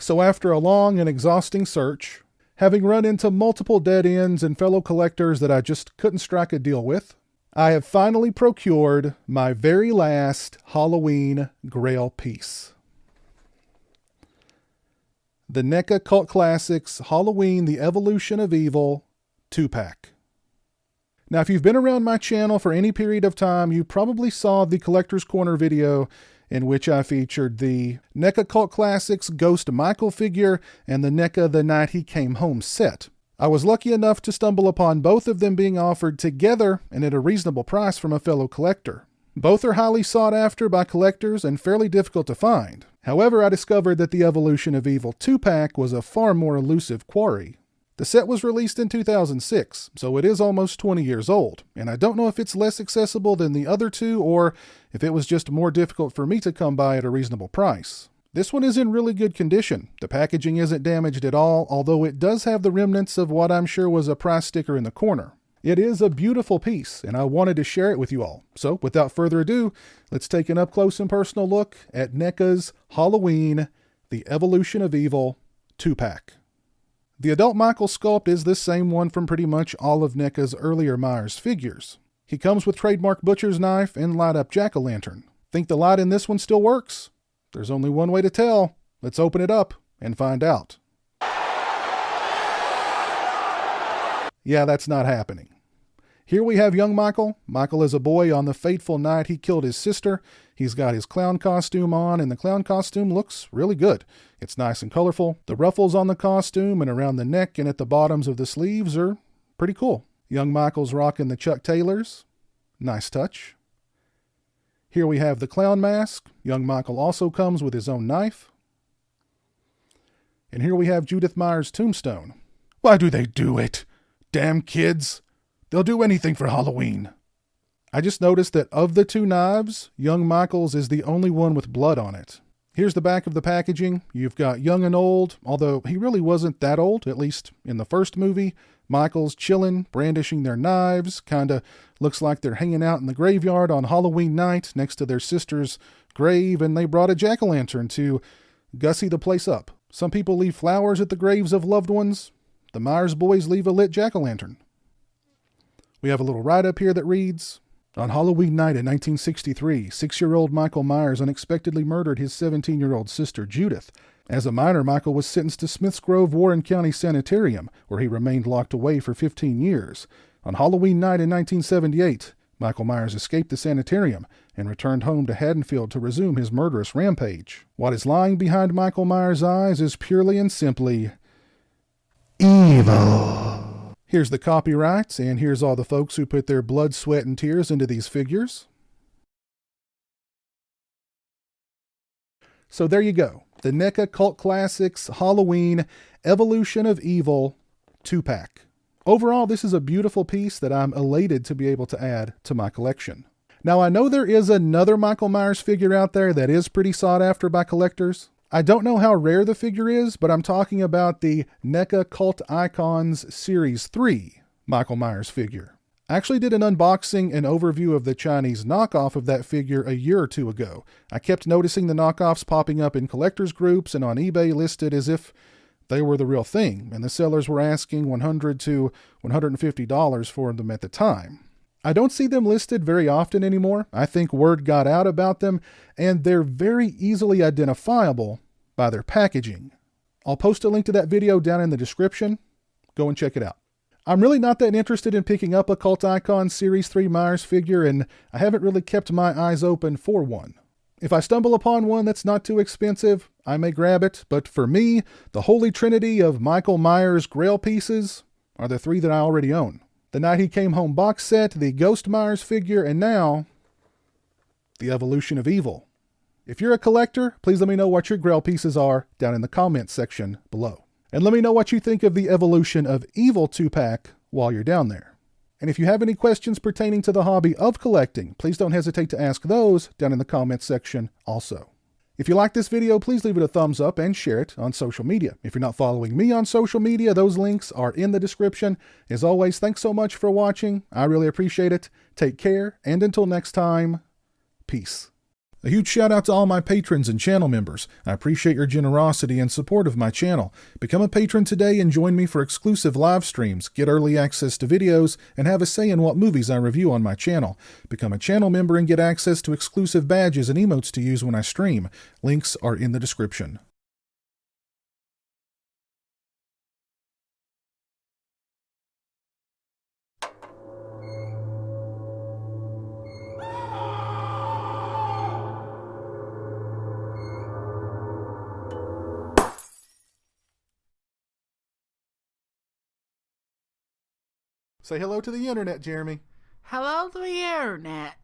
So after a long and exhausting search, having run into multiple dead ends and fellow collectors that I just couldn't strike a deal with, I have finally procured my very last Halloween Grail piece. The Neca Cult Classics Halloween The Evolution of Evil 2-pack. Now, if you've been around my channel for any period of time, you probably saw the Collector's Corner video in which I featured the Neca Cult Classics Ghost Michael figure and the Neca The Night He Came Home set. I was lucky enough to stumble upon both of them being offered together and at a reasonable price from a fellow collector. Both are highly sought after by collectors and fairly difficult to find. However, I discovered that the Evolution of Evil 2-pack was a far more elusive quarry. The set was released in 2006, so it is almost 20 years old, and I don't know if it's less accessible than the other two or if it was just more difficult for me to come by at a reasonable price. This one is in really good condition. The packaging isn't damaged at all, although it does have the remnants of what I'm sure was a price sticker in the corner. It is a beautiful piece, and I wanted to share it with you all. So, without further ado, let's take an up-close and personal look at Neca's Halloween The Evolution of Evil 2-pack. The adult Michael sculpt is the same one from pretty much all of Neca's earlier Myers figures. He comes with trademark butcher's knife and light-up jack-o'-lantern. Think the light in this one still works? There's only one way to tell. Let's open it up and find out. Yeah, that's not happening. Here we have young Michael. Michael is a boy on the fateful night he killed his sister. He's got his clown costume on, and the clown costume looks really good. It's nice and colorful. The ruffles on the costume and around the neck and at the bottoms of the sleeves are pretty cool. Young Michael's rocking the Chuck Taylors. Nice touch. Here we have the clown mask. Young Michael also comes with his own knife. And here we have Judith Meyer's Tombstone. Why do they do it? Damn kids. They'll do anything for Halloween. I just noticed that of the two knives, young Michael's is the only one with blood on it. Here's the back of the packaging. You've got young and old, although he really wasn't that old, at least in the first movie. Michael's chilling, brandishing their knives. Kinda looks like they're hanging out in the graveyard on Halloween night next to their sister's grave, and they brought a jack-o'-lantern to gussy the place up. Some people leave flowers at the graves of loved ones. The Myers boys leave a lit jack-o'-lantern. We have a little write-up here that reads, on Halloween night in 1963, 6-year-old Michael Myers unexpectedly murdered his 17-year-old sister, Judith. As a minor, Michael was sentenced to Smiths Grove Warren County Sanitarium, where he remained locked away for 15 years. On Halloween night in 1978, Michael Myers escaped the sanitarium and returned home to Haddonfield to resume his murderous rampage. What is lying behind Michael Myers' eyes is purely and simply evil. Here's the copyrights, and here's all the folks who put their blood, sweat, and tears into these figures. So there you go. The Neca Cult Classics Halloween Evolution of Evil 2-pack. Overall, this is a beautiful piece that I'm elated to be able to add to my collection. Now, I know there is another Michael Myers figure out there that is pretty sought after by collectors. I don't know how rare the figure is, but I'm talking about the Neca Cult Icons Series 3 Michael Myers figure. I actually did an unboxing and overview of the Chinese knockoff of that figure a year or two ago. I kept noticing the knockoffs popping up in collectors groups and on eBay listed as if they were the real thing, and the sellers were asking $100 to $150 for them at the time. I don't see them listed very often anymore. I think word got out about them, and they're very easily identifiable by their packaging. I'll post a link to that video down in the description. Go and check it out. I'm really not that interested in picking up a Cult Icon Series 3 Myers figure, and I haven't really kept my eyes open for one. If I stumble upon one that's not too expensive, I may grab it, but for me, the holy trinity of Michael Myers Grail pieces are the three that I already own. The Night He Came Home box set, the Ghost Myers figure, and now, the Evolution of Evil. If you're a collector, please let me know what your Grail pieces are down in the comments section below. And let me know what you think of the Evolution of Evil 2-pack while you're down there. And if you have any questions pertaining to the hobby of collecting, please don't hesitate to ask those down in the comments section also. If you like this video, please leave it a thumbs up and share it on social media. If you're not following me on social media, those links are in the description. As always, thanks so much for watching. I really appreciate it. Take care, and until next time, peace. A huge shout out to all my patrons and channel members. I appreciate your generosity and support of my channel. Become a patron today and join me for exclusive live streams, get early access to videos, and have a say in what movies I review on my channel. Become a channel member and get access to exclusive badges and emotes to use when I stream. Links are in the description. Say hello to the internet, Jeremy. Hello to the internet.